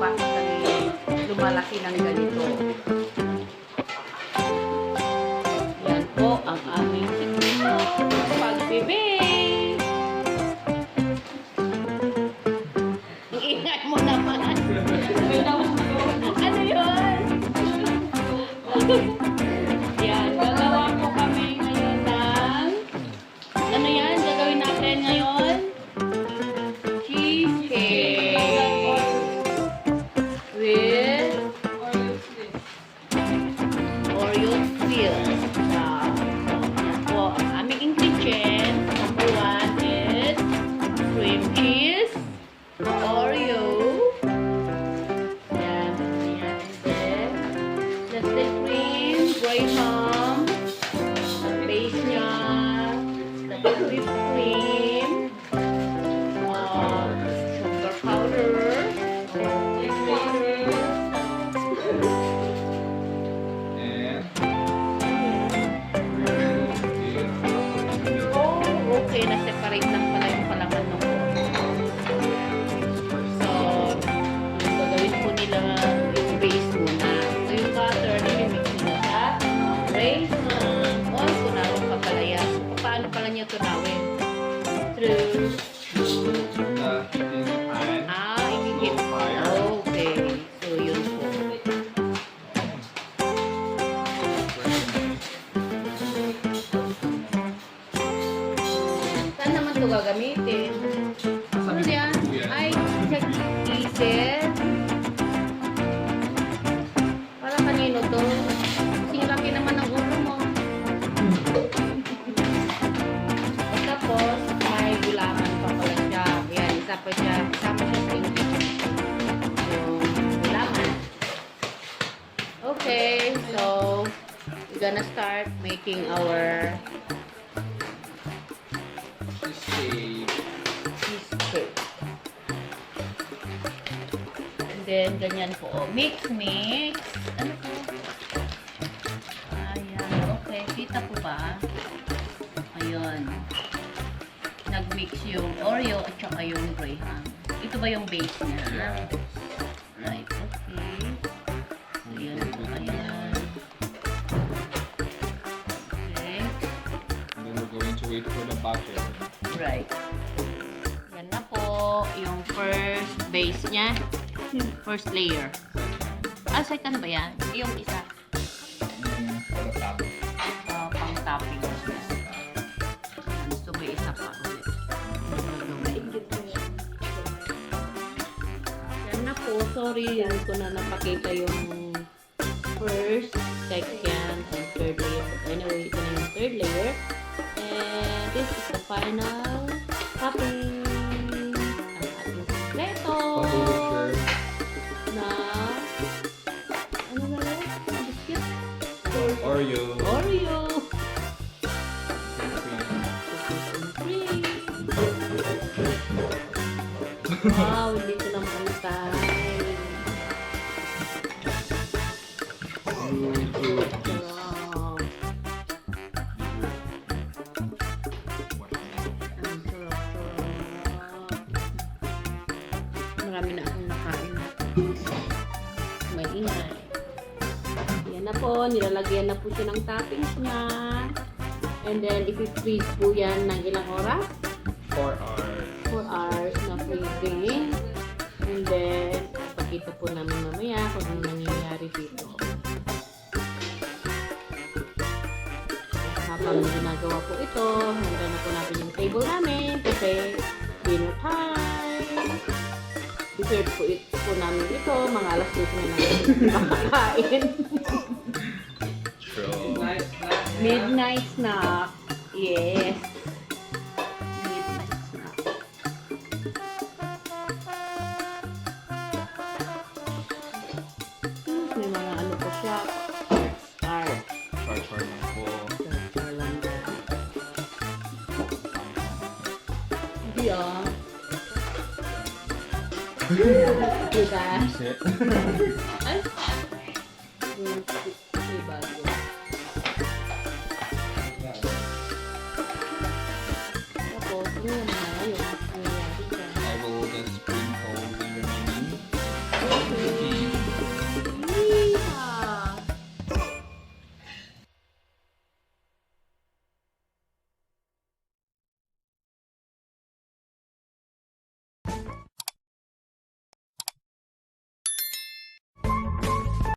pa kami lumalaki ng ganito. Yan po ang aming sikreto ng pag-bake. Ang ingay mo naman. Ano yun? Yan, gagawa po kami ngayon ng ano yan? Gagawin natin ngayon? Cheesecake with Oreo twist. Yan po ang aming ingredient. Number 1 is cream cheese, Oreo. Yan, yan. And then cream, graham, base niya, whipped cream, sugar powder, okay, na-separate lang pala yung palaman ng So, yung gagawin po nila yung base muna. So, yung butter, nilimix nila sa raisin. Kunawang papalaya. So, paano pala niya tunawin? Through inigit. Okay. So, yun po. Saan naman ito gagamitin? Ano yan? Ay, check isip. Para kanino to? Kasi laki naman ang ulo mo. At tapos, may gulaman pa pala siya. Yan, isa pa siya sa ingredient. Yung gulaman. Okay, so, we're gonna start making our cheesecake. And then, ganyan po. Mix. Ano po? Ayan. Okay. Kita po ba? Ayun. Nag-mix yung Oreo at saka yung graham. Ito ba yung base niya? Right. Okay. So, yun po. Ayan. Okay. And then we're going to wait for the butter. Right. Yan na po yung first base niya. First layer. Second ba yan? Yung isa. For the topping. Pang topping. So may isa pa ulit. Yan na po. Sorry, yan ko na napakita yung first, second, and third layer. But anyway, ito na yung third layer. And this is the final topping. Ang ating kompleto na ano na lang? Biscuit? Oreo. Oreo! Wow, hindi ko na maantay. Wow. Ang sarap-sarap. Marami na akong nakain. May ingay. Yan na po, nilalagyan na po siya ng toppings niya. And then, i-freeze po yan ng ilang oras? 4 hours. 4 hours na freezing. And then, pakita po namin mamaya kung ano nangyayari dito. Habang ginagawa po ito, handa na po natin yung table namin kasi dinner time. Dessert po ito namin ito. Mga alas 2 na natin makakain. True. Midnight snack. Yes. Midnight snack. May mga ano pa siya. Art. Char lang po. Char lang daw. Hindi ah. Diba? Sit. Ay! Diba? Tapos, ano naman